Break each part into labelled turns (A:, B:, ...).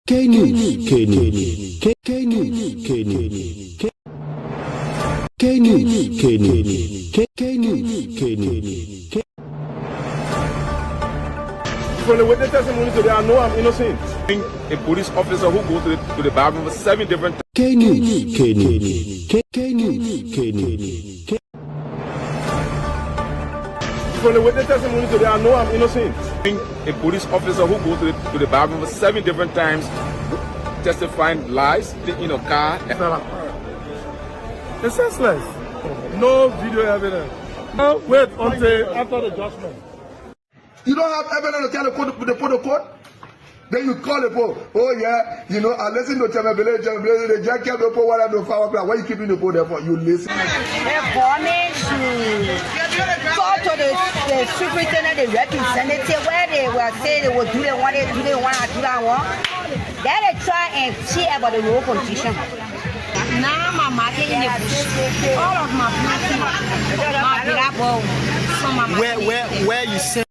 A: K-News, K-News, K-News, K-News, K-News, K-News, K-News, K-News.
B: From the witness testimony today, I know I'm innocent. A police officer who goes to the bathroom for 7 different times.
A: K-News, K-News, K-News, K-News.
B: From the witness testimony today, I know I'm innocent. A police officer who goes to the bathroom for 7 different times, testifying lies in a car.
C: It's senseless. No video evidence. Now wait until after the judgment.
D: You don't have evidence to tell the protocol? Then you call the poll. Oh yeah, you know, I listen to Chamebele, the jack kept the poll while I do 5 o'clock. Why you keeping the poll there for? You listen.
E: They're coming to talk to the superintendent, the representative, where they will say they will do they want it, do they want to do that one. Then they try and see about the road condition. Now my market in the bush, all of my people, my black ball, some of my
F: where you say?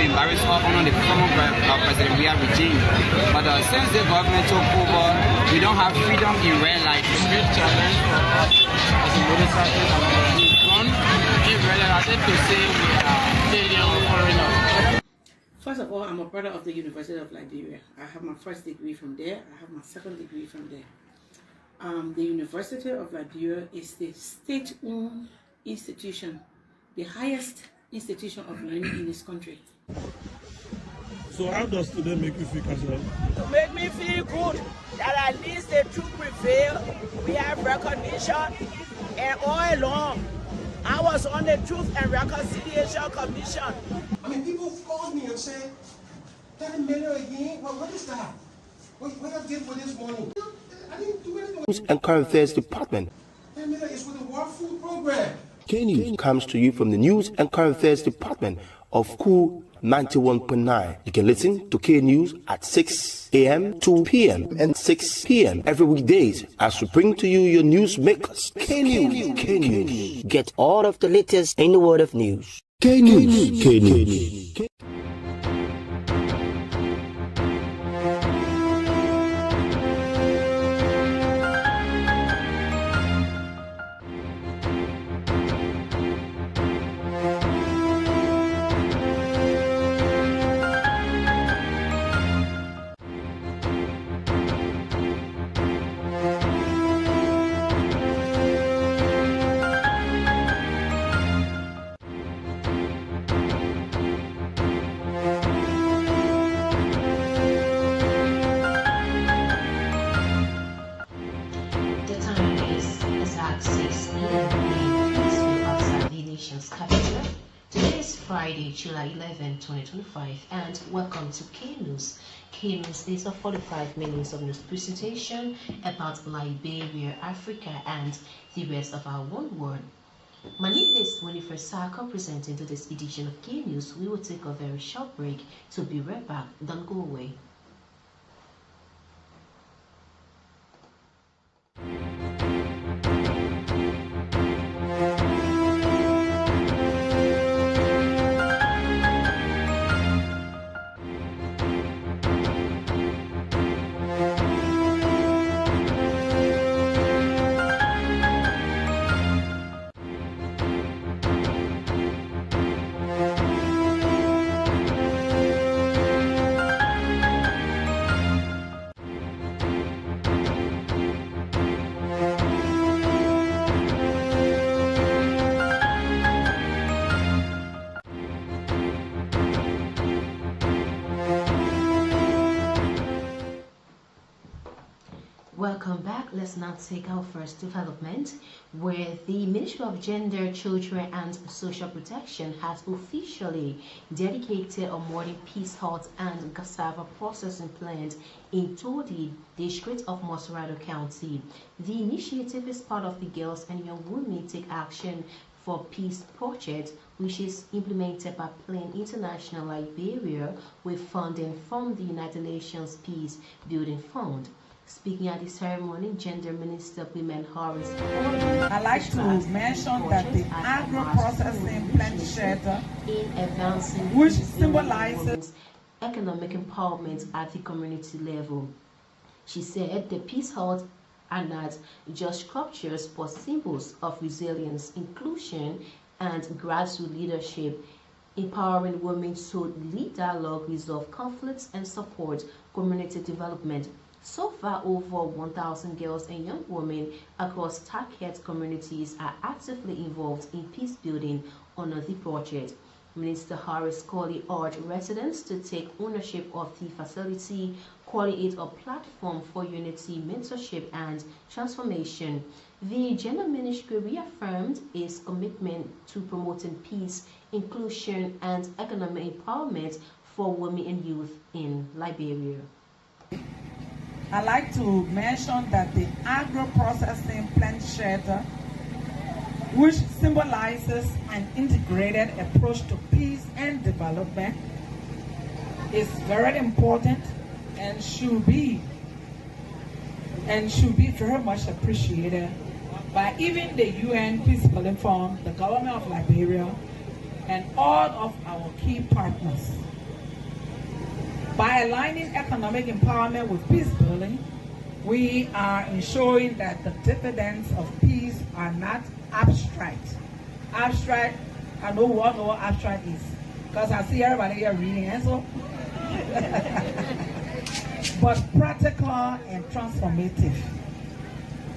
G: Embarrass us under the former President Weah regime. But since the government took over, we don't have freedom in real life. It's a big challenge for us as a motorcyclist. We've gone in real life to say we are failure or foreigners.
H: First of all, I'm a product of the University of Liberia. I have my first degree from there. I have my second degree from there. The University of Liberia is the state-owned institution, the highest institution of learning in this country.
C: So how does today make you feel, Kasala?
I: To make me feel good that at least the truth prevail. We have recognition, and all along I was on the Truth and Reconciliation Commission.
J: I mean, people call me and say, $10 million again? Well, what is that? What I did for this money? I didn't do anything.
A: News and Current Affairs Department.
J: $10 million is for the World Food Program.
A: K-News comes to you from the News and Current Affairs Department of Cool 91.9. You can listen to K-News at 6 a.m., 2 p.m. and 6 p.m. every weekdays as we bring to you your news makers. K-News, K-News. Get all of the latest in the world of news. K-News, K-News.
K: Friday, July 11, 2025, and welcome to K-News. K-News is a 45 minutes of news presentation about Liberia, Africa, and the rest of our one world. My name is Winifred Saka, presenting to this edition of K-News. We will take a very short break to be right back. Don't go away. Welcome back. Let's now take our first development, where the Ministry of Gender, Children and Social Protection has officially dedicated a morning peace hut and cassava processing plant in Todi, district of Mosurado County. The initiative is part of the Girls and Young Women Take Action for Peace project, which is implemented by Plan International Liberia with funding from the United Nations Peace Building Fund. Speaking at the ceremony, Gender Minister Women Horace
I: I'd like to mention that the agro-processing plant shelter,
K: in advancing
I: which symbolizes
K: economic empowerment at the community level. She said the Peace Hut are not just structures but symbols of resilience, inclusion, and grassroots leadership, empowering women to lead dialogue, resolve conflicts, and support community development. So far, over 1,000 girls and young women across target communities are actively involved in peace building under the project. Minister Horace Colley urged residents to take ownership of the facility, calling it a platform for unity, mentorship, and transformation. The Gender Ministry reaffirmed its commitment to promoting peace, inclusion, and economic empowerment for women and youth in Liberia.
I: I'd like to mention that the agro-processing plant shelter, which symbolizes an integrated approach to peace and development, is very important and should be very much appreciated by even the UN Peacebuilding Fund, the government of Liberia, and all of our key partners. By aligning economic empowerment with peace building, we are ensuring that the dividends of peace are not abstract. Abstract, I know what abstract is, because I see everybody here reading and so. But practical and transformative.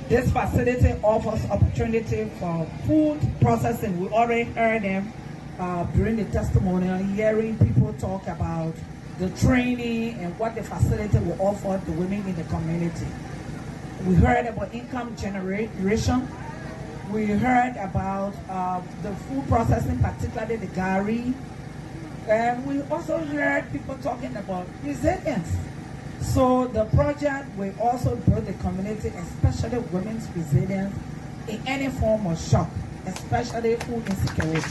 I: This facility offers opportunity for food processing. We already heard them during the testimonial, hearing people talk about the training and what the facility will offer the women in the community. We heard about income generation. We heard about the food processing, particularly the gari. And we also heard people talking about resilience. So the project will also build the community, especially women's resilience in any form of shock, especially food insecurity.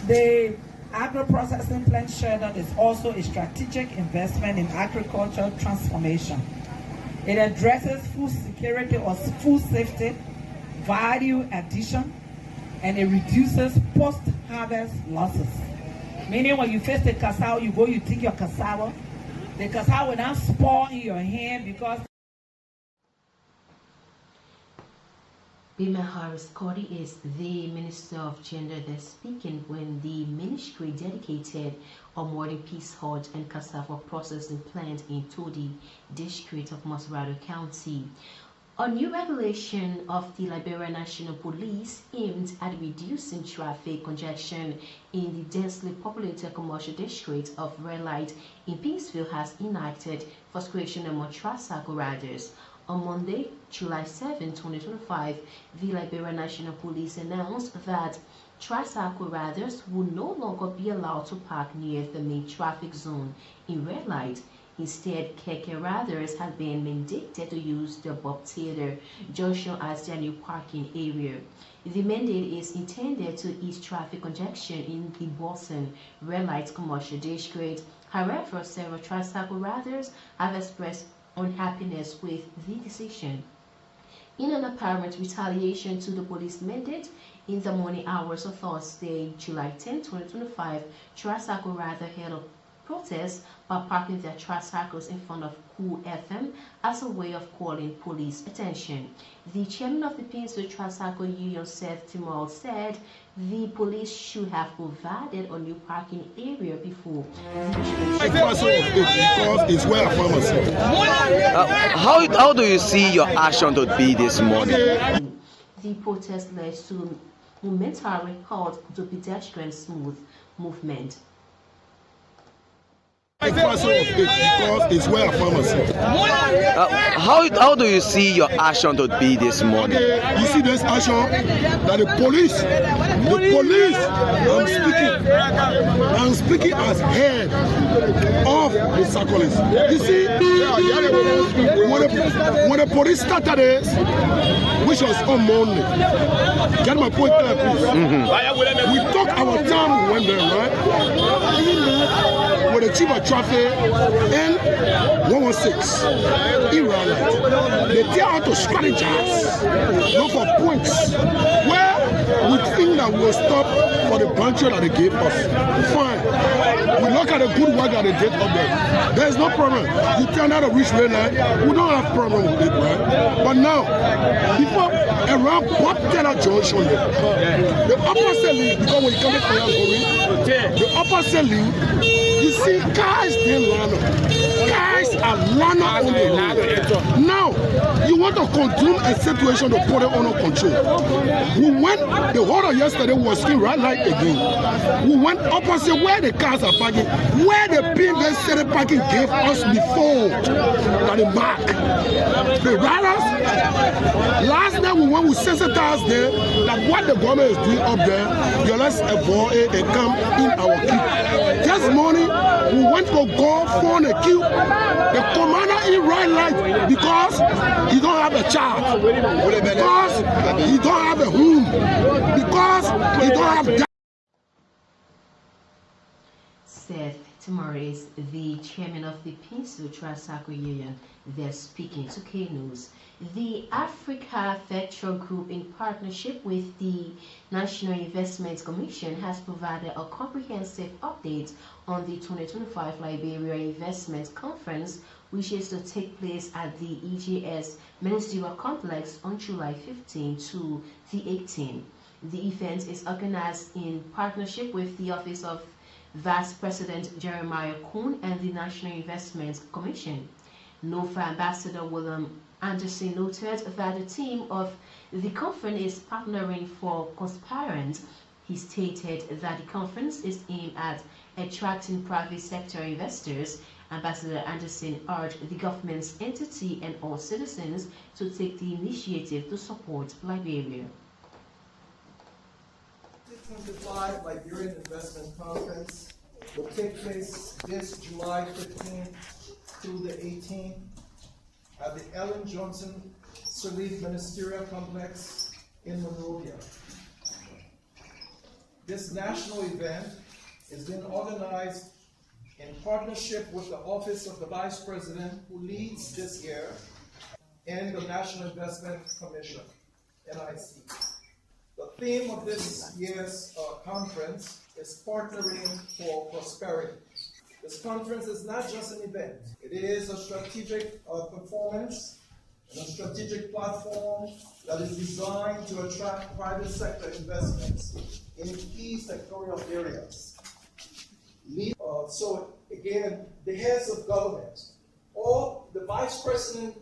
I: The agro-processing plant shelter is also a strategic investment in agricultural transformation. It addresses food security or food safety, value addition, and it reduces post-harvest losses. Meaning when you face the cassava, you dig your cassava. The cassava will not spoil in your hand because
K: Women Horace Colley is the Minister of Gender that's speaking when the ministry dedicated a modern Peace Hut and cassava processing plant in Todi district of Masrado County. A new regulation of the Liberia National Police aimed at reducing traffic congestion in the densely populated commercial district of Red Light in Peaceville has enacted for creation of more tricycle riders. On Monday, July 7, 2025, the Liberia National Police announced that tricycle riders will no longer be allowed to park near the main traffic zone in Red Light. Instead, keke riders have been mandated to use the Bob Taylor Junction as their new parking area. The mandate is intended to ease traffic congestion in the Boston Red Light commercial district. However, several tricycle riders have expressed unhappiness with the decision. In an apparent retaliation to the police mandate, in the morning hours of Thursday, July 10, 2025, tricycle riders held a protest by parking their tricycles in front of Cool FM as a way of calling police attention. The chairman of the Peaceville Tricycle Union, Seth Timor, said the police should have provided a new parking area before.
F: Because it's where I found myself.
L: How do you see your action to be this morning?
K: The protest led to momentary halt to pedestrian smooth movement.
F: A person of it because it's where I find myself.
L: How do you see your action to be this morning?
F: You see this action that the police, I'm speaking as head of the Sacolis. You see, when the police started this, which was on Monday, get my point clear, please. We took our time, we went there, right? With the chief of traffic and 116 Iran. They tell how to strategize, look for points where we think that we'll stop for the bunch that they gave us. Fine. We look at the good work that they did up there. There's no problem. You turn out a reach red line, we don't have problem with it, right? But now, before around Bob Taylor Junction, the opposite link, because when you come to the opposite link, you see cars they run up. Cars are run up on the road. Now, you want to control a situation to put it under control. We went, the order yesterday was still right like again. We went opposite where the cars are parking, where the people city parking gave us before that the mark. The riders, last night we went with sensitized there that what the government is doing up there, you let's avoid it and come in our queue. This morning, we went to go for the queue. The commander in red light because he don't have a child, because he don't have a home, because he don't have that.
K: Seth Timoris, the chairman of the Peninsular Tricycle Union, they're speaking to K News. The Africa Vector Group, in partnership with the National Investment Commission, has provided a comprehensive update on the 2025 Liberia Investment Conference, which is to take place at the EJS Ministerial Complex on July 15 to the 18th. The event is organized in partnership with the Office of Vice President Jeremiah Kuhn and the National Investment Commission. NOFA Ambassador William Anderson noted that the theme of the conference is partnering for conspirants. He stated that the conference is aimed at attracting private sector investors. Ambassador Anderson urged the government's entity and all citizens to take the initiative to support Liberia.
M: The 2025 Liberian Investment Conference will take place this July 15th through the 18th at the Ellen Johnson Sirleaf Ministerial Complex in Monrovia. This national event is being organized in partnership with the Office of the Vice President, who leads this year, and the National Investment Commission, NIC. The theme of this year's conference is Partnering for Prosperity. This conference is not just an event. It is a strategic performance and a strategic platform that is designed to attract private sector investments in key sectorial areas. So again, the heads of government, or the Vice President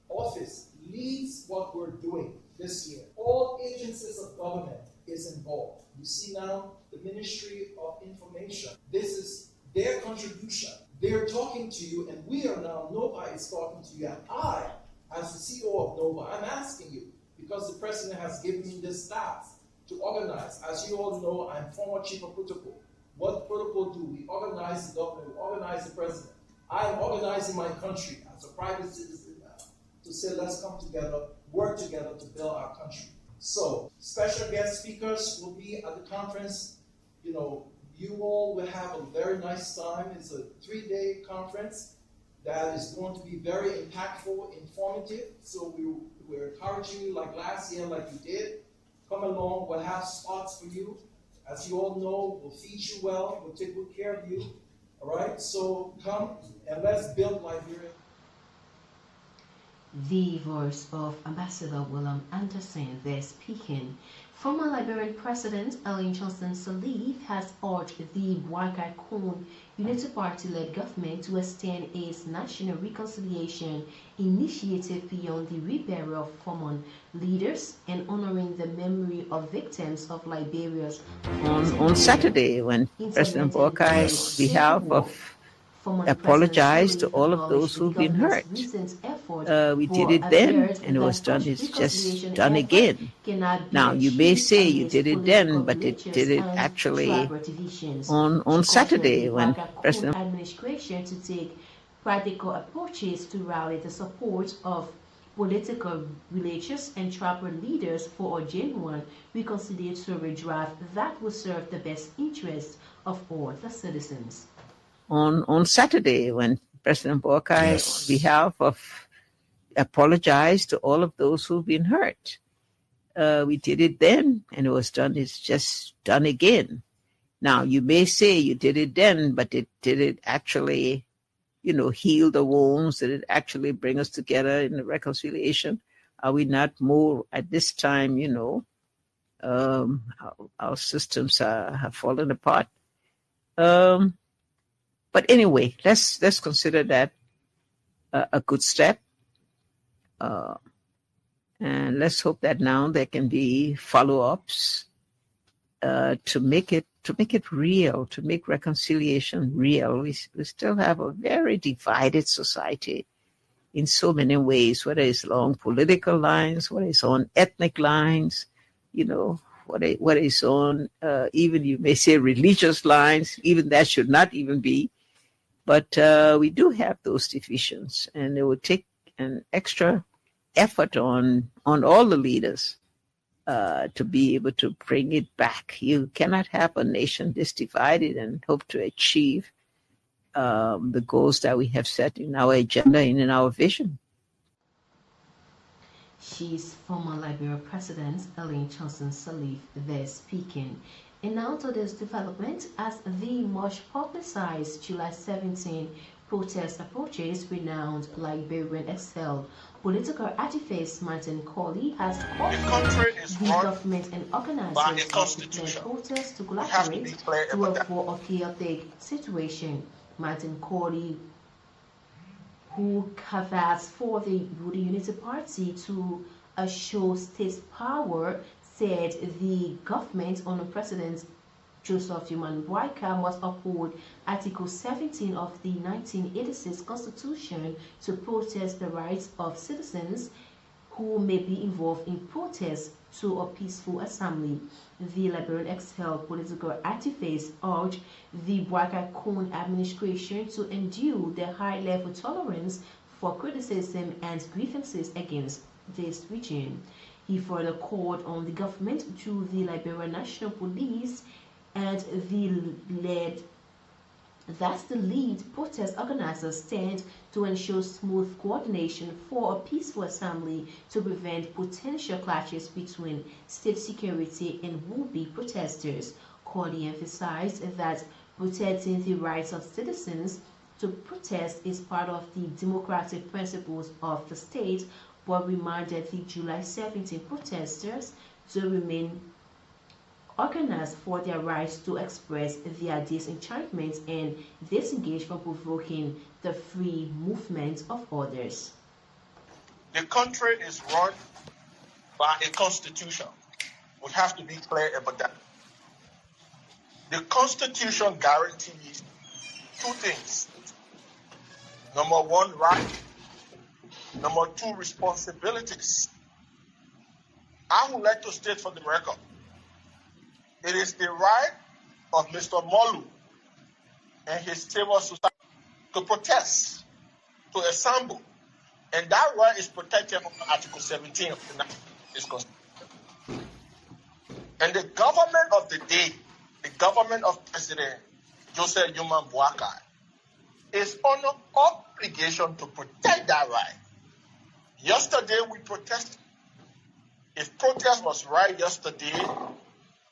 M: office leads what we're doing this year. All agencies of government is involved. You see now the Ministry of Information. This is their contribution. They're talking to you, and we are now, NOVA is talking to you, and I, as the CEO of NOVA, I'm asking you, because the President has given me this task to organize. As you all know, I'm former Chief of Protocol. What protocol do? We organize the government, we organize the President. I am organizing my country as a private citizen now to say, let's come together, work together to build our country. So, special guest speakers will be at the conference. You know, you all will have a very nice time. It's a 3-day conference that is going to be very impactful, informative. So we're encouraging you, like last year, like you did. Come along, we'll have spots for you. As you all know, we'll feed you well, we'll take good care of you. All right, so come and let's build Liberia.
K: The voice of Ambassador William Anderson there speaking. Former Liberian President Ellen Johnson Sirleaf has urged the Bwagai Kuhn Unity Party-led government to extend its national reconciliation initiative beyond the reburial of former leaders and honoring the memory of victims of Liberia's
N: on Saturday, when President Bwagai, on behalf of apologize to all of those who've been hurt. We did it then, and it was done. It's just done again. Now, you may say you did it then, but it did it actually on Saturday when President
K: administration to take practical approaches to rally the support of political, religious, and tribal leaders for a genuine reconciliatory draft that will serve the best interests of all the citizens.
N: On Saturday, when President Boakai, on behalf of, apologized to all of those who've been hurt. We did it then, and it was done. It's just done again. Now, you may say you did it then, but did it actually, heal the wounds? Did it actually bring us together in the reconciliation? Are we not more at this time, our systems have fallen apart? But anyway, let's consider that a good step. And let's hope that now there can be follow-ups to make it real, to make reconciliation real. We still have a very divided society in so many ways, whether it's along political lines, whether it's on ethnic lines, whether it's on even, you may say, religious lines. Even that should not even be. But we do have those divisions, and it would take an extra effort on all the leaders to be able to bring it back. You cannot have a nation this divided and hope to achieve the goals that we have set in our agenda and in our vision.
K: She's former Liberia President Ellen Johnson Sirleaf there speaking. And now to this development, as the much publicized July 17 protest approaches, renowned Liberian Excel political activist Martin Colley has called the government and organizers of the planned protest to collaborate to avoid a chaotic situation. Martin Colley, who canvassed for the Rudy Unity Party to assure state power, said the government under President Joseph Human Boakai must uphold Article 17 of the 1986 Constitution to protest the rights of citizens who may be involved in protests to a peaceful assembly. The Liberian Excel political activists urged the Boakai-Koon administration to endure the high-level tolerance for criticism and grievances against this regime. He further called on the government through the Liberian National Police and the lead protest organizers stand to ensure smooth coordination for a peaceful assembly to prevent potential clashes between state security and would-be protesters. Colley emphasized that protecting the rights of citizens to protest is part of the democratic principles of the state, but reminded the July 17 protesters to remain organized for their rights to express their disenchantment and disengage from provoking the free movement of others.
O: The country is run by a constitution. We have to be clear about that. The constitution guarantees two things. Number one, right. Number two, responsibilities. I would like to state for the record, it is the right of Mr. Molu and his civil society to protest, to assemble. And that right is protected under Article 17 of the United Constitution. And the government of the day, the government of President Joseph Human Boakai, is under obligation to protect that right. Yesterday we protested. If protest was right yesterday,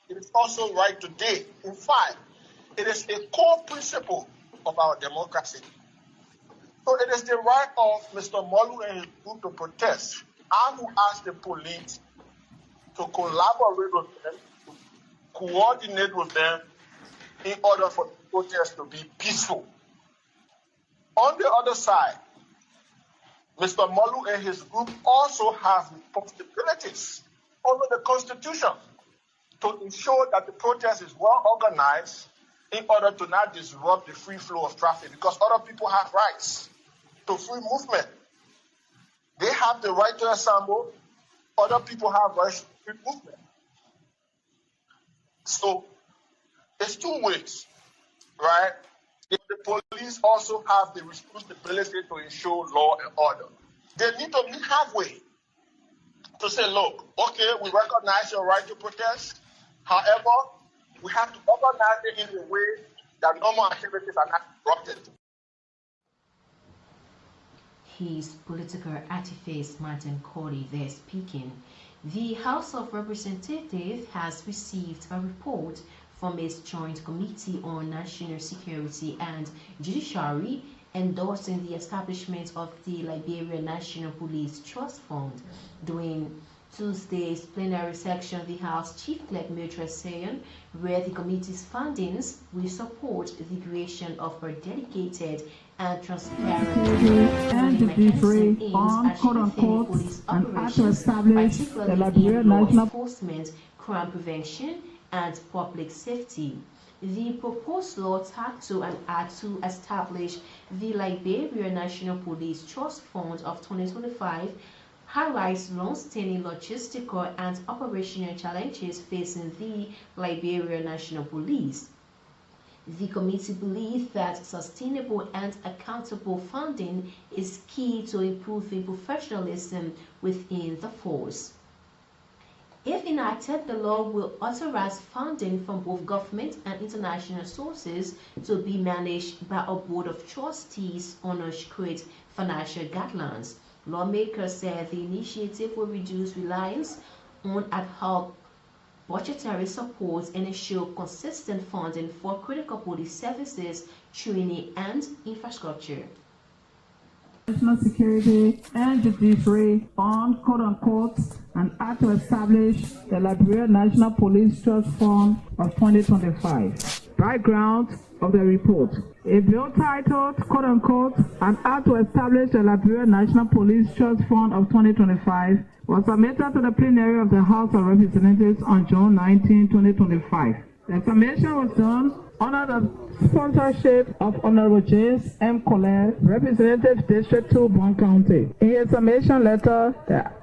O: it is also right today. In fact, it is a core principle of our democracy. So it is the right of Mr. Molu and his group to protest. I will ask the police to collaborate with them, to coordinate with them in order for the protest to be peaceful. On the other side, Mr. Molu and his group also have responsibilities under the Constitution to ensure that the protest is well organized in order to not disrupt the free flow of traffic, because other people have rights to free movement. They have the right to assemble, other people have rights to free movement. So there's two ways, right? The police also have the responsibility to ensure law and order. They need to meet halfway to say, look, okay, we recognize your right to protest. However, we have to organize it in a way that normal activities are not disrupted.
K: His political activist Martin Cody there speaking. The House of Representatives has received a report from its Joint Committee on National Security and Judiciary endorsing the establishment of the Liberia National Police Trust Fund. During Tuesday's plenary section, the House Chief Clerk Mildred Sayon read the committee's findings will support the creation of a dedicated and transparent
I: and free on quote-unquote and act to establish the Liberia National
K: Enforcement, Crime Prevention and Public Safety. The proposed law tacked to and act to establish the Liberia National Police Trust Fund of 2025 highlights long-standing logistical and operational challenges facing the Liberia National Police. The committee believes that sustainable and accountable funding is key to improving professionalism within the force. If enacted, the law will authorize funding from both government and international sources to be managed by a board of trustees under strict financial guidelines. Lawmakers said the initiative will reduce reliance on ad hoc budgetary support and ensure consistent funding for critical police services, training, and infrastructure.
I: National Security and Judiciary on quote-unquote and act to establish the Liberia National Police Trust Fund of 2025. Background of the report. A bill titled quote-unquote an act to establish the Liberia National Police Trust Fund of 2025 was submitted to the plenary of the House of Representatives on June 19, 2025. The submission was done under the sponsorship of Honorable James M. Colette, Representative District 2, Bond County. In his submission letter,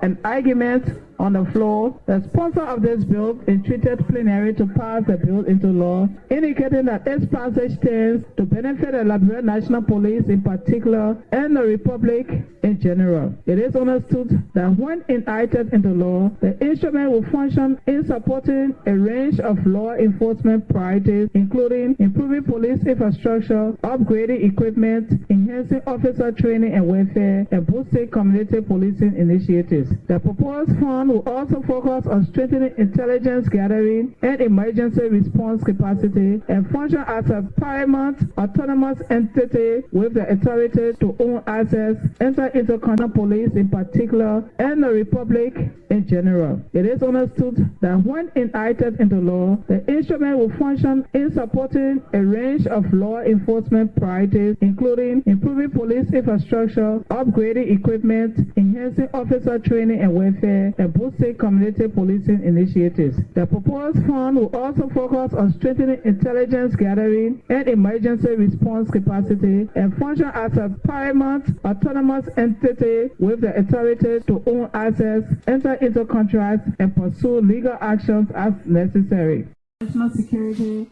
I: an argument on the floor, the sponsor of this bill entreated plenary to pass the bill into law, indicating that its passage tends to benefit the Liberia National Police in particular and the Republic in general. It is understood that when enacted into law, the instrument will function in supporting a range of law enforcement priorities, including improving police infrastructure, upgrading equipment, enhancing officer training and welfare, and boosting community policing initiatives. The proposed fund will also focus on strengthening intelligence gathering and emergency response capacity and function as a paramount autonomous entity with the authority to own assets, enter intercontinental police in particular, and the Republic in general. It is understood that when enacted into law, the instrument will function in supporting a range of law enforcement priorities, including improving police infrastructure, upgrading equipment, enhancing officer training and welfare, and boosting community policing initiatives. The proposed fund will also focus on strengthening intelligence gathering and emergency response capacity and function as a paramount autonomous entity with the authority to own assets, enter into contracts, and pursue legal actions as necessary. National Security.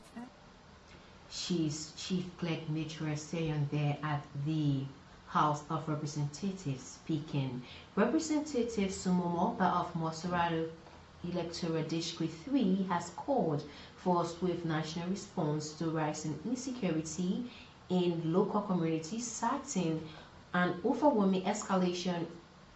K: She's Chief Clerk Mildred Sayon there at the House of Representatives speaking. Representative Sumo Mopa of Moserado Electoral District 3 has called for a swift national response to rising insecurity in local communities, citing an overwhelming escalation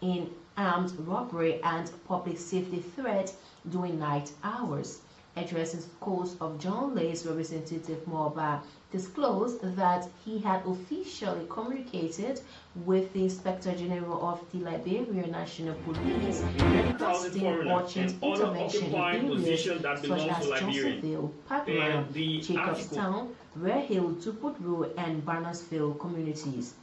K: in armed robbery and public safety threat during night hours. Addressing calls of John Lay's Representative Moba disclosed that he had officially communicated with the Inspector General of the Liberia National Police requesting urgent intervention in areas such as Johnsonville, Parkland, Jacobstown, Red Hill, Tuput and Barnersville communities.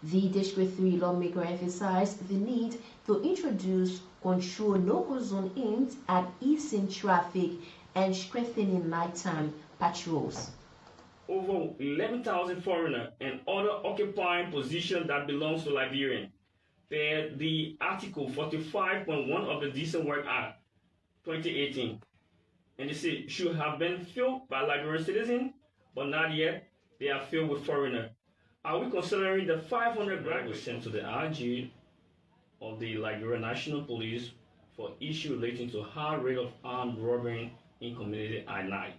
K: The District 3 lawmaker emphasized the need to introduce control no-go zone aimed at easing traffic and strengthening nighttime patrols.
P: over 11,000 foreigners and other occupying positions that belongs to Liberians per the Article 45.1 of the Decent Work Act 2018. And they say should have been filled by Liberian citizens, but not yet. They are filled with foreigners. Are we considering the 500 graduates sent to the RG of the Liberian National Police for issue relating to high rate of armed robbery in community at night?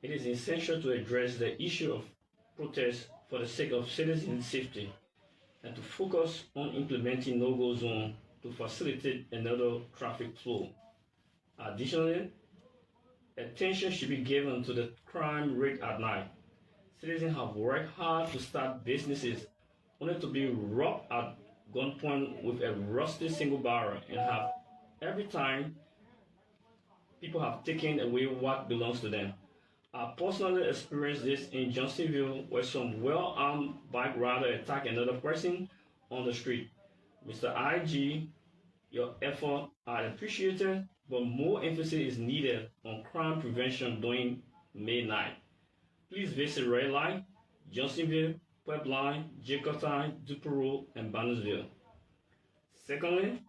P: It is essential to address the issue of protest for the sake of citizen safety and to focus on implementing no-go zone to facilitate another traffic flow. Additionally, attention should be given to the crime rate at night. Citizens have worked hard to start businesses only to be robbed at gunpoint with a rusty single barrel, and have every time people have taken away what belongs to them. I personally experienced this in Johnsonville, where some well-armed bike rider attacked another person on the street. Mr. IG, your efforts are appreciated, but more emphasis is needed on crime prevention during May 9th. Please visit Red Line, Johnsonville, Pipeline, Jacotai, Dupero, and Bannersville. Secondly,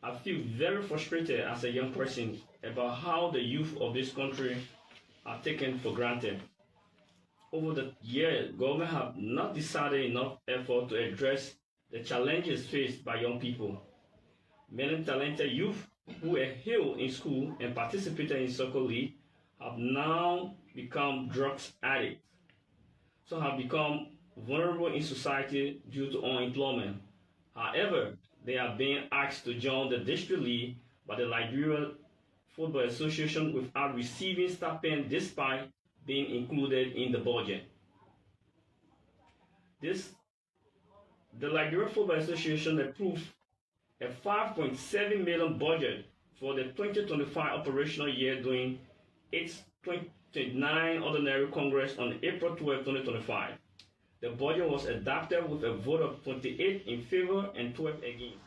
P: I feel very frustrated as a young person about how the youth of this country are taken for granted. Over the years, government have not decided enough effort to address the challenges faced by young people. Many talented youth who were held in school and participated in soccer league have now become drugs addicts. Some have become vulnerable in society due to unemployment. However, they are being asked to join the district league by the Liberian Football Association without receiving stipend despite being included in the budget. The Liberian Football Association approved a 5.7 million budget for the 2025 operational year during its 29th Ordinary Congress on April 12, 2025. The budget was adopted with a vote of 28 in favor and 12 against.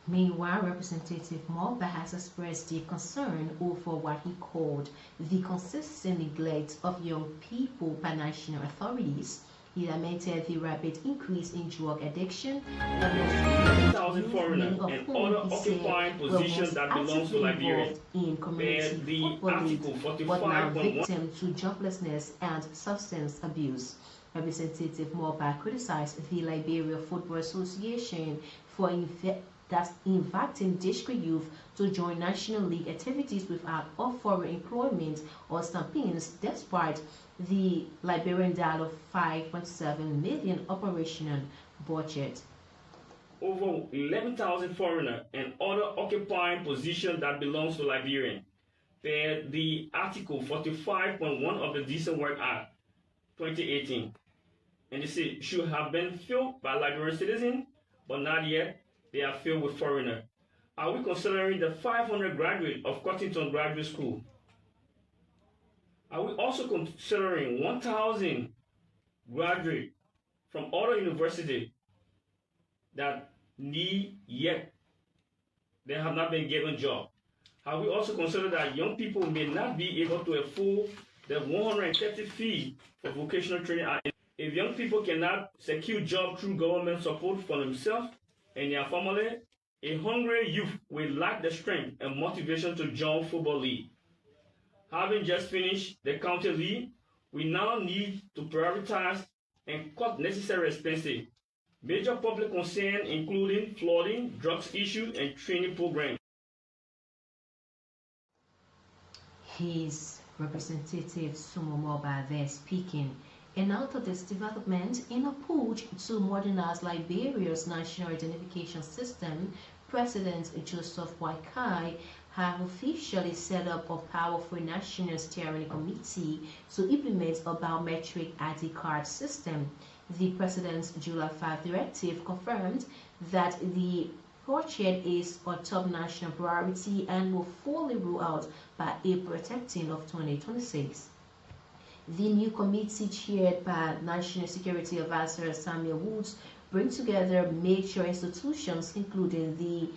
K: Meanwhile, Representative Morba has expressed deep concern over what he called the consistent neglect of young people by national authorities. He lamented the rapid increase in drug addiction,
P: 1,000 foreigners and other occupying positions that belong to Liberia
K: in community football league, but now victim to joblessness and substance abuse. Representative Morba criticized the Liberia Football Association for inviting district youth to join National League activities without offering employment or stipends, despite the Liberian $5.7 million operational budget.
P: Over 11,000 foreigners and other occupying positions that belongs to Liberians per the Article 45.1 of the Decent Work Act 2018. And they say should have been filled by Liberian citizens, but not yet. They are filled with foreigners. Are we considering the 500 graduates of Cottington Graduate School? Are we also considering 1,000 graduates from other universities that need yet they have not been given jobs? Have we also considered that young people may not be able to afford the 130 fee for vocational training? If young people cannot secure jobs through government support for themselves and their family, a hungry youth will lack the strength and motivation to join football league. Having just finished the county league, we now need to prioritize and cut necessary expenses. Major public concerns including flooding, drugs issues, and training programs.
K: His Representative Sumo Morba there speaking. And out of this development, in a push to modernize Liberia's national identification system, President Joseph Boakai have officially set up a powerful national steering committee to implement a biometric ID card system. The President's July 5 directive confirmed that the project is a top national priority and will fully roll out by April 13 of 2026. The new committee, chaired by National Security Advisor Samuel Woods, brings together major institutions including the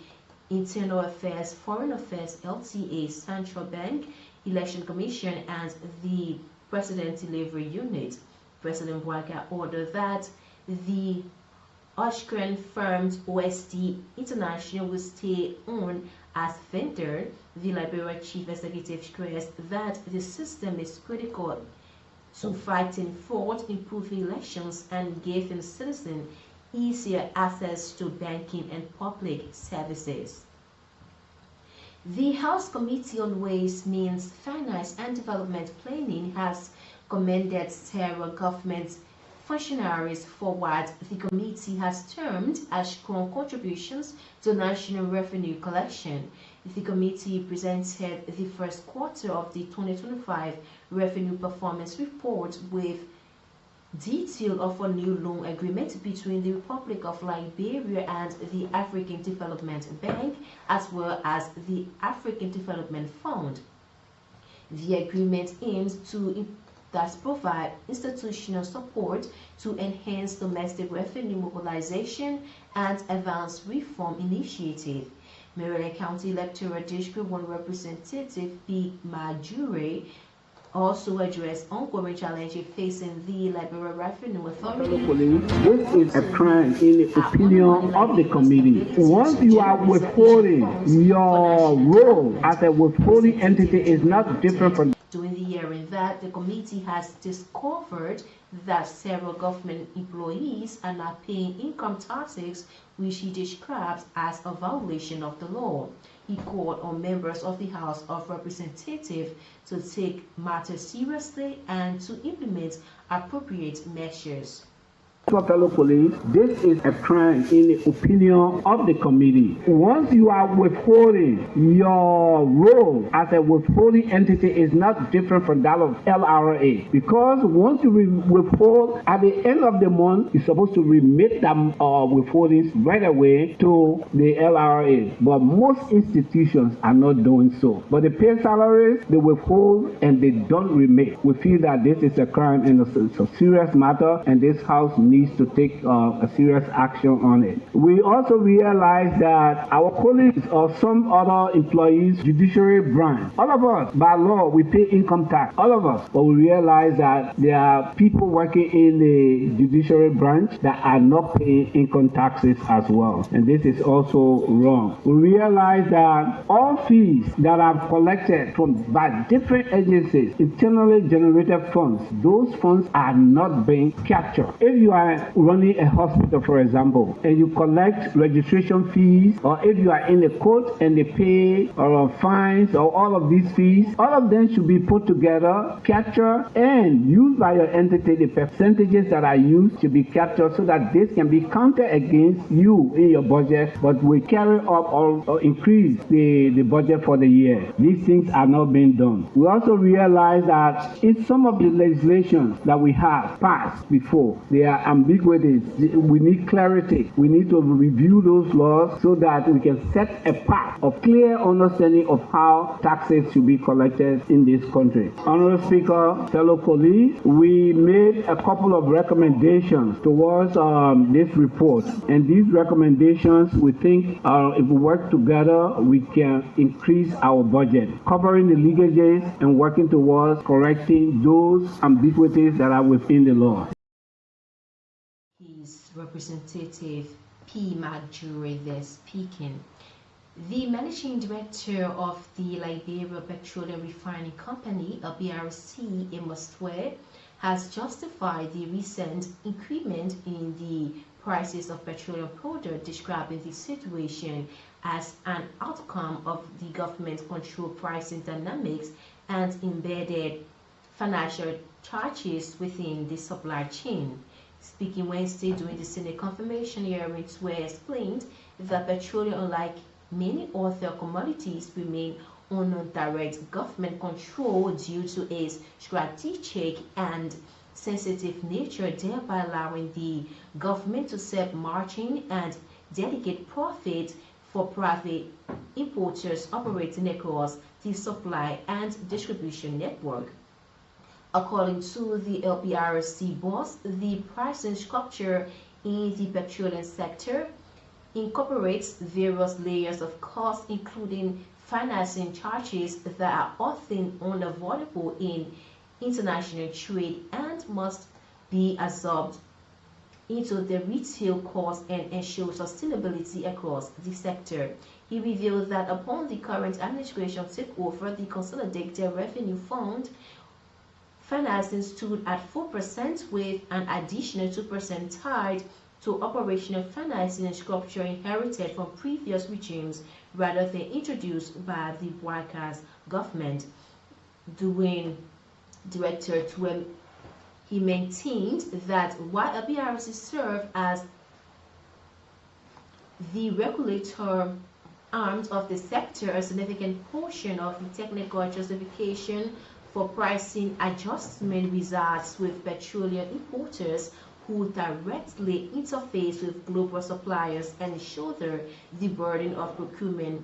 K: Internal Affairs, Foreign Affairs, LTA, Central Bank, Election Commission, and the President Delivery Unit. President Bouaga ordered that the Austrian firm OSD International will stay on as vendor. The Liberia Chief Executive stressed that the system is critical to fighting fraud, improving elections, and giving citizens easier access to banking and public services. The House Committee on Ways, Means, Finance and Development Planning has commended several government functionaries for what the committee has termed as strong contributions to national revenue collection. The committee presented the first quarter of the 2025 Revenue Performance Report with detail of a new loan agreement between the Republic of Liberia and the African Development Bank, as well as the African Development Fund. The agreement aims to provide institutional support to enhance domestic revenue mobilization and advance reform initiative. Maryland County Electoral District 1 Representative P. Majure also addressed ongoing challenges facing the Liberia Revenue Authority.
Q: This is a crime in the opinion of the committee. Once you are withholding, your role as a withholding entity is not different from
K: during the hearing that the committee has discovered that several government employees are not paying income taxes, which he describes as a violation of the law. He called on members of the House of Representatives to take matters seriously and to implement appropriate measures.
Q: Fellow colleagues, this is a crime in the opinion of the committee. Once you are withholding, your role as a withholding entity is not different from that of LRA, because once you withhold at the end of the month, you're supposed to remit them withholdings right away to the LRA. But most institutions are not doing so. But they pay salaries, they withhold, and they don't remit. We feel that this is a crime and it's a serious matter, and this House needs to take a serious action on it. We also realize that our colleagues or some other employees, judiciary branch, all of us, by law, we pay income tax, all of us, but we realize that there are people working in the judiciary branch that are not paying income taxes as well, and this is also wrong. We realize that all fees that are collected by different agencies, internally generated funds, those funds are not being captured. If you are running a hospital, for example, and you collect registration fees, or if you are in a court and they pay or fines or all of these fees, all of them should be put together, captured, and used by your entity. The percentages that are used should be captured so that this can be counted against you in your budget, but we carry up or increase the budget for the year. These things are not being done. We also realize that in some of the legislation that we have passed before, there are ambiguities. We need clarity. We need to review those laws so that we can set a path of clear understanding of how taxes should be collected in this country. Honorable Speaker, fellow colleagues, we made a couple of recommendations towards this report, and these recommendations, we think, if we work together, we can increase our budget, covering the leakages and working towards correcting those ambiguities that are within the law.
K: Representative P. Majure there speaking. The managing director of the Liberia Petroleum Refining Company, LBRC, Amos Twe, has justified the recent increment in the prices of petroleum products, describing the situation as an outcome of the government-controlled pricing dynamics and embedded financial charges within the supply chain. Speaking Wednesday during the Senate confirmation hearing, Twe explained that petroleum, unlike many other commodities, remain under direct government control due to its strategic and sensitive nature, thereby allowing the government to set margin and dedicate profit for private importers operating across the supply and distribution network. According to the LPRC boss, the pricing structure in the petroleum sector incorporates various layers of costs, including financing charges that are often unavoidable in international trade and must be absorbed into the retail cost and ensure sustainability across the sector. He revealed that upon the current administration takeover, the Consolidated Revenue Fund financing stood at 4% with an additional 2% tied to operational financing structure inherited from previous regimes rather than introduced by the Bouakaz government. During Director Tuem, he maintained that while BRC served as the regulator arm of the sector, a significant portion of the technical justification for pricing adjustment resides with petroleum importers who directly interface with global suppliers and shoulder the burden of procurement.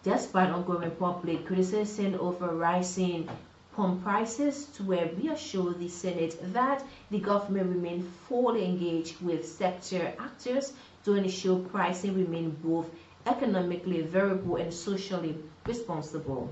K: Despite ongoing public criticism over rising pump prices, to reassure the Senate that the government remains fully engaged with sector actors to ensure pricing remains both economically viable and socially responsible.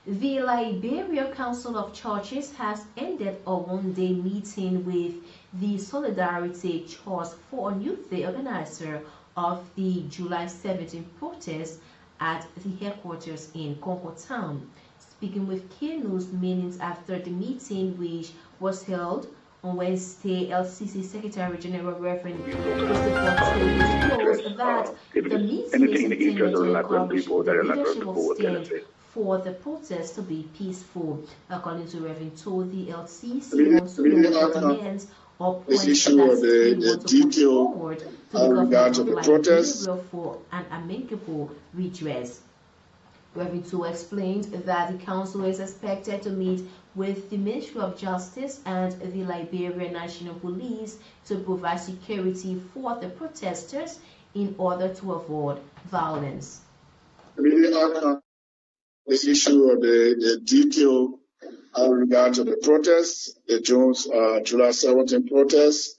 K: The Liberia Council of Churches has ended a one-day meeting with the Solidarity Church for Youth, the organizer of the July 17 protest at the headquarters in Concord Town. Speaking with K News minutes after the meeting, which was held on Wednesday, LCC Secretary General Reverend Christopher disclosed that the meeting is intended to encourage the leadership of stand for the protest to be peaceful. According to Reverend Toll, the LCC also recommends or points that the detail forward to the government of Liberia for an amicable redress. Reverend Toll explained that the council is expected to meet with the Ministry of Justice and the Liberia National Police to provide security for the protesters in order to avoid violence.
R: The issue of the detail in regard to the protests, the July 17 protests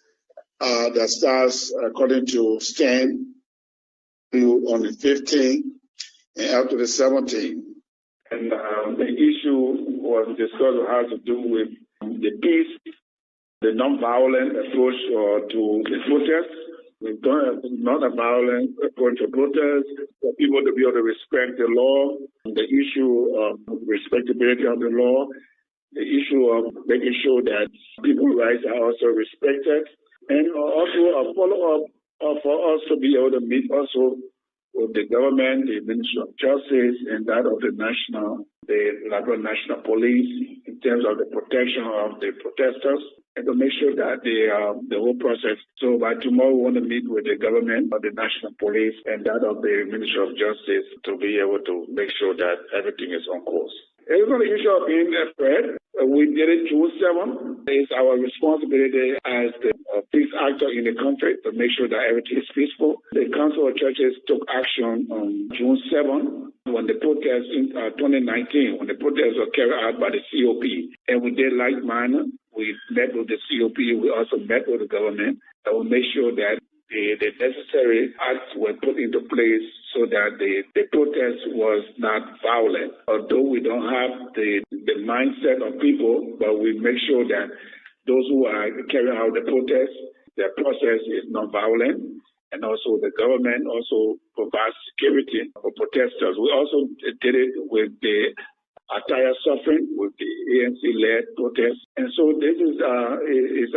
R: that starts according to STAN on the 15th and up to the 17th.
B: And the issue was discussed how to do with the peace, the non-violent approach to the protests. We've done not a violent approach to protests, for people to be able to respect the law, the issue of respectability of the law, the issue of making sure that people's rights are also respected, and also a follow-up for us to be able to meet also with the government, the Ministry of Justice, and that of the Liberia National Police in terms of the protection of the protesters, and to make sure that the whole process. So by tomorrow, we want to meet with the government, of the National Police, and that of the Ministry of Justice to be able to make sure that everything is on course. It's not an issue of being afraid. We did it June 7th. It's our responsibility as the peace actor in the country to make sure that everything is peaceful. The Council of Churches took action on June 7th when the protests in 2019, when the protests were carried out by the COP. And we did like manner. We met with the COP. We also met with the government. And we make sure that the necessary acts were put into place so that the protest was not violent. Although we don't have the mindset of people, but we make sure that those who are carrying out the protest, their process is non-violent. And also the government also provides security for protesters. We also did it with the Attire suffering, with the ANC-led protest. And so this is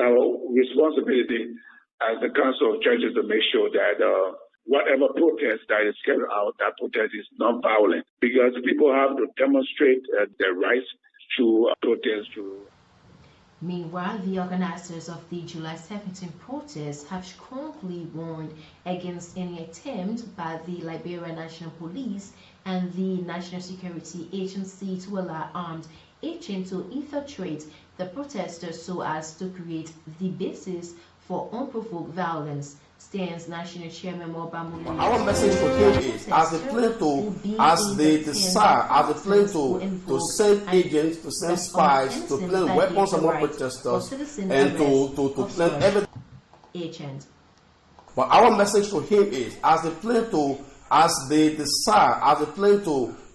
B: our responsibility as the Council of Churches to make sure that whatever protest that is carried out, that protest is non-violent, because people have to demonstrate their rights to protest.
K: Meanwhile, the organizers of the July 17 protests have strongly warned against any attempt by the Liberia National Police and the National Security Agency to allow armed agents to infiltrate the protesters so as to create the basis for unprovoked violence. STAN's National Chairman Mobamuli.
A: Our message for him is, as they plan to send agents, to send spies, to plant weapons among protesters, and to plant everything. But our message for him is, as they plan to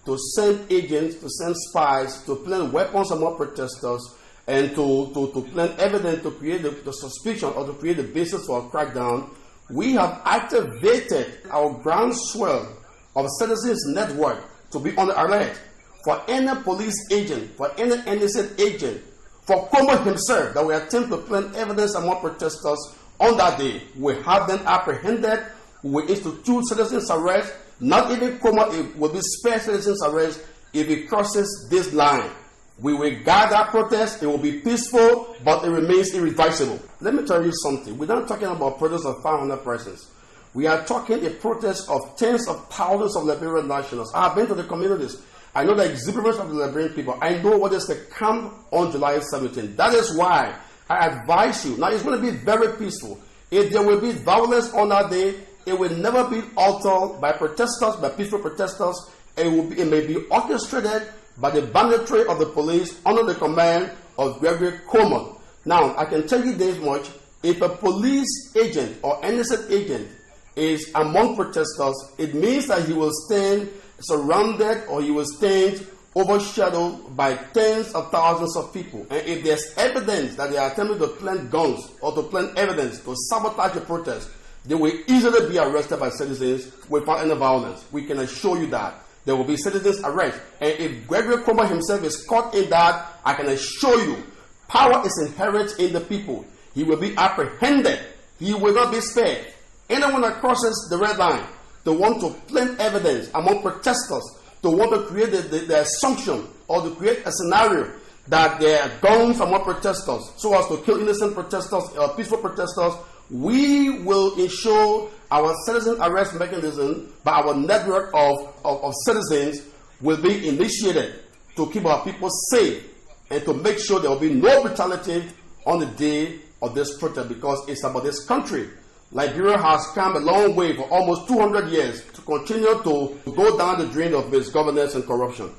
S: to send agents, to send spies, to plant weapons among protesters, and to plant evidence to create the suspicion or to create the basis for a crackdown, we have activated our groundswell of citizens network to be on alert for any police agent, for any innocent agent, for Como himself that will attempt to plant evidence among protesters on that day. We have them apprehended. We institute citizens arrest. Not even Como, it will be spare citizens arrest if it crosses this line. We will guard that protest. It will be peaceful, but it remains irreversible. Let me tell you something. We're not talking about protests of 500 persons. We are talking a protest of tens of thousands of Liberian nationals. I have been to the communities. I know the exuberance of the Liberian people. I know what is to come on July 17th. That is why I advise you. Now, it's going to be very peaceful. If there will be violence on that day, it will never be altered by protesters, by peaceful protesters. It may be orchestrated by the banditry of the police under the command of Gregory Como. Now, I can tell you this much. If a police agent or innocent agent is among protesters, it means that he will stand surrounded or he will stand overshadowed by tens of thousands of people. And if there's evidence that they are attempting to plant guns or to plant evidence to sabotage the protest, they will easily be arrested by citizens without any violence. We can assure you that. There will be citizens arrest. And if Gregory Como himself is caught in that, I can assure you, power is inherent in the people. He will be apprehended. He will not be spared. Anyone that crosses the red line, to want to plant evidence among protesters, to want to create the assumption or to create a scenario that there are guns among protesters so as to kill innocent protesters or peaceful protesters, we will ensure our citizen arrest mechanism by our network of citizens will be initiated to keep our people safe and to make sure there will be no brutality on the day of this protest, because it's about this country. Liberia has come a long way for almost 200 years to continue to go down the drain of misgovernance and corruption.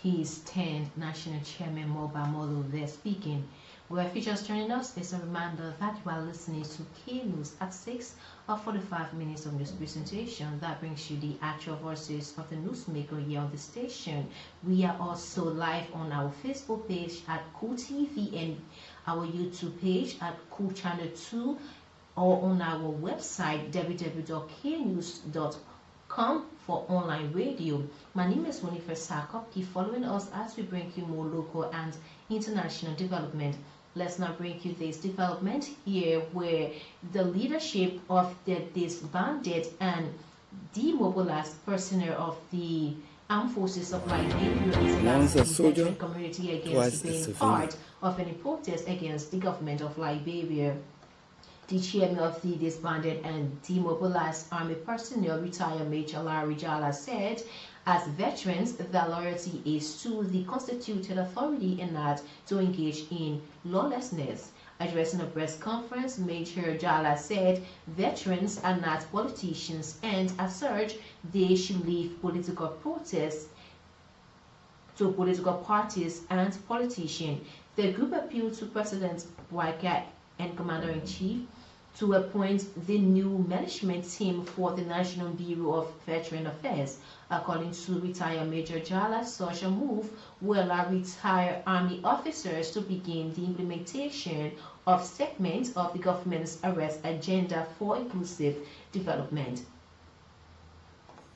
K: His 10th National Chairman Moba Molo there speaking. Well, if you're just joining us, there's a reminder that you are listening to K News at 6 or 45 minutes of news presentation. That brings you the actual voices of the newsmaker here on the station. We are also live on our Facebook page at Cool TV and our YouTube page at Cool Channel 2, or on our website www.knews.com for online radio. My name is Winifred Sakop. Keep following us as we bring you more local and international development. Let's now bring you this development here, where the leadership of the disbanded and demobilized personnel of the Armed Forces of Liberia is asking the community against being part of any protest against the government of Liberia. The chairman of the disbanded and demobilized army personnel, retired Major Larry Jala, said, as veterans, their loyalty is to the constituted authority and not to engage in lawlessness. Addressing a press conference, Major Jala said veterans are not politicians, and as such, they should leave political protests to political parties and politicians. The group appealed to President Boakai and Commander-in-Chief to appoint the new management team for the National Bureau of Veteran Affairs. According to retired Major Jala, such a move will allow retired Army officers to begin the implementation of segments of the government's arrest agenda for inclusive development.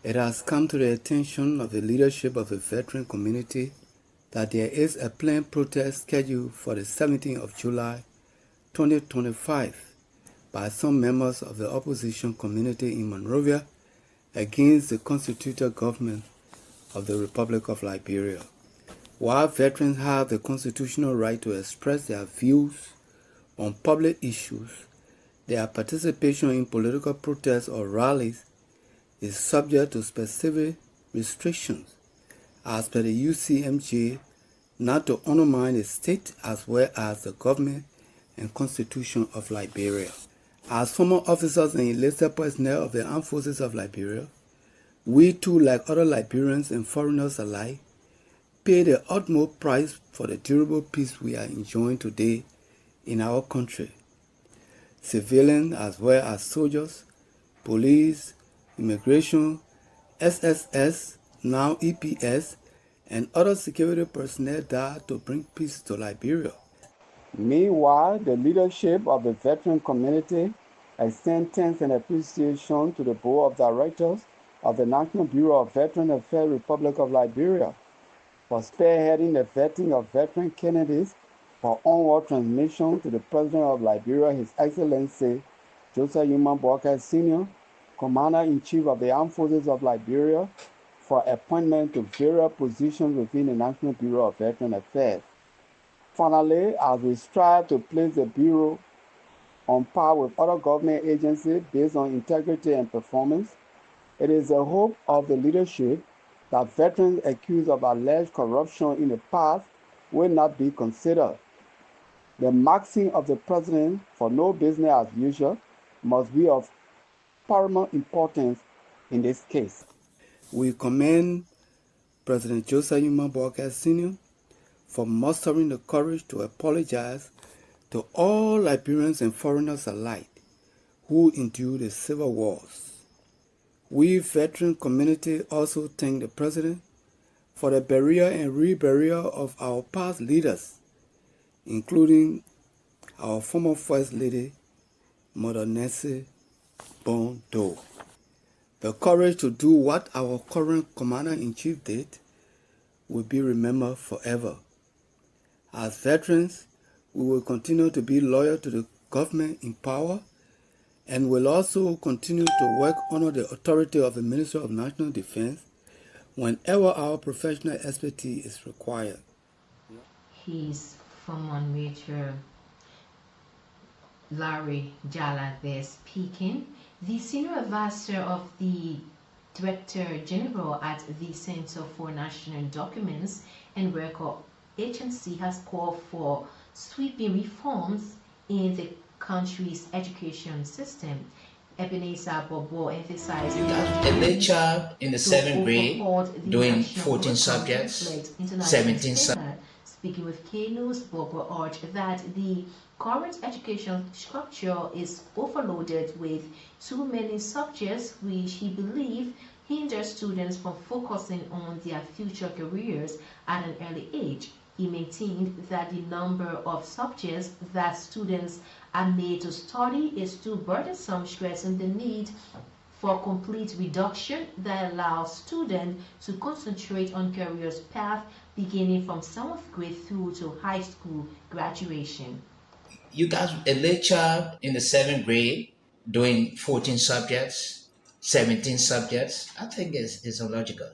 T: It has come to the attention of the leadership of the veteran community that there is a planned protest scheduled for the 17th of July 2025 by some members of the opposition community in Monrovia against the constituted government of the Republic of Liberia. While veterans have the constitutional right to express their views on public issues, their participation in political protests or rallies is subject to specific restrictions as per the UCMJ, not to undermine the state as well as the government and constitution of Liberia. As former officers and enlisted personnel of the Armed Forces of Liberia, we too, like other Liberians and foreigners alike, pay the utmost price for the durable peace we are enjoying today in our country. Civilians as well as soldiers, police, immigration, SSS, now EPS, and other security personnel died to bring peace to Liberia.
Q: Meanwhile, the leadership of the veteran community extends thanks and appreciation to the Board of Directors of the National Bureau of Veteran Affairs, Republic of Liberia, for spearheading the vetting of veteran candidates for onward transmission to the President of Liberia, His Excellency Joseph Yuma Boakai Sr., Commander-in-Chief of the Armed Forces of Liberia, for appointment to various positions within the National Bureau of Veteran Affairs. Finally, as we strive to place the Bureau on par with other government agencies based on integrity and performance, it is the hope of the leadership that veterans accused of alleged corruption in the past will not be considered. The maxim of the President for no business as usual must be of paramount importance in this case.
T: We commend President Joseph Yuma Boakai Sr. for mustering the courage to apologize to all Liberians and foreigners alike who endured the civil wars. We veteran community also thank the President for the burial and reburial of our past leaders, including our former First Lady, Mother Nancy Bone Doe. The courage to do what our current Commander-in-Chief did will be remembered forever. As veterans, we will continue to be loyal to the government in power and will also continue to work under the authority of the Ministry of National Defense whenever our professional expertise is required.
K: His former Major Larry Jala there speaking. The senior advisor of the Director General at the Center for National Documents and Record Agency has called for sweeping reforms in the country's education system. Ebenezer Bobo emphasized
U: a lecture in the 7th grade doing 14 subjects, 17 subjects.
K: Speaking with K-News, Bobo urged that the current education structure is overloaded with too many subjects, which he believes hinder students from focusing on their future careers at an early age. He maintained that the number of subjects that students are made to study is too burdensome, stressing the need for complete reduction that allows students to concentrate on careers path beginning from 7th grade through to high school graduation.
U: You got a lecture in the 7th grade doing 14 subjects, 17 subjects. I think it's illogical.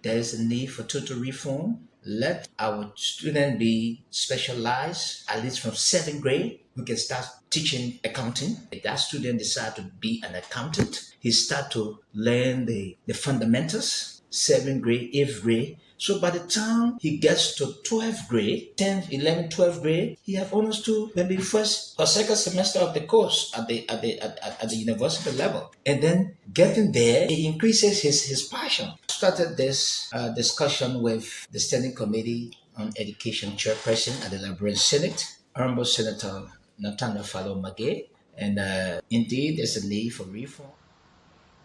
U: There is a need for total reform. Let our students be specialized, at least from 7th grade. We can start teaching accounting. If that student decides to be an accountant, he starts to learn the fundamentals, 7th grade, 8th grade. So by the time he gets to 12th grade, 10th, 11th, 12th grade, he has almost to maybe first or second semester of the course at the university level. And then getting there, it increases his passion. Started this discussion with the Standing Committee on Education Chairperson at the Liberian Senate, Honorable Senator Nathaniel Fallow Magee, and indeed there's a need for reform.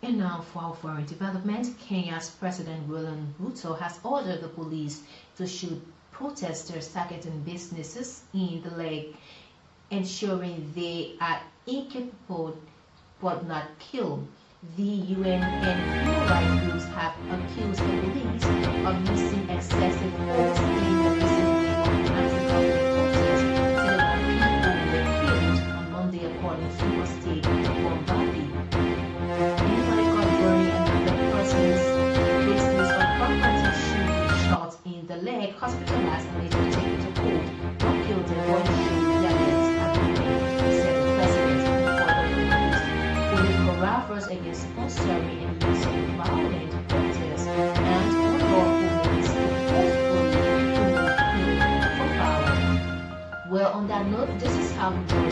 K: And now for our foreign development, Kenya's President William Ruto has ordered the police to shoot protesters targeting businesses in the leg, ensuring they are incapable but not killed. The UN and human rights groups have accused the police of using excessive force in the recently organized protest. 7 people were killed on Monday according to a state of Bali. Anybody got buried another person's business or property should be shot in the leg, hospitalized and later taken to court. Not killed and one shoot their legs at the said the president before the police. Political rallies against sponsoring and using violent protests and unlawful means to forcefully remove people from power. Well, on that note, this is how we draw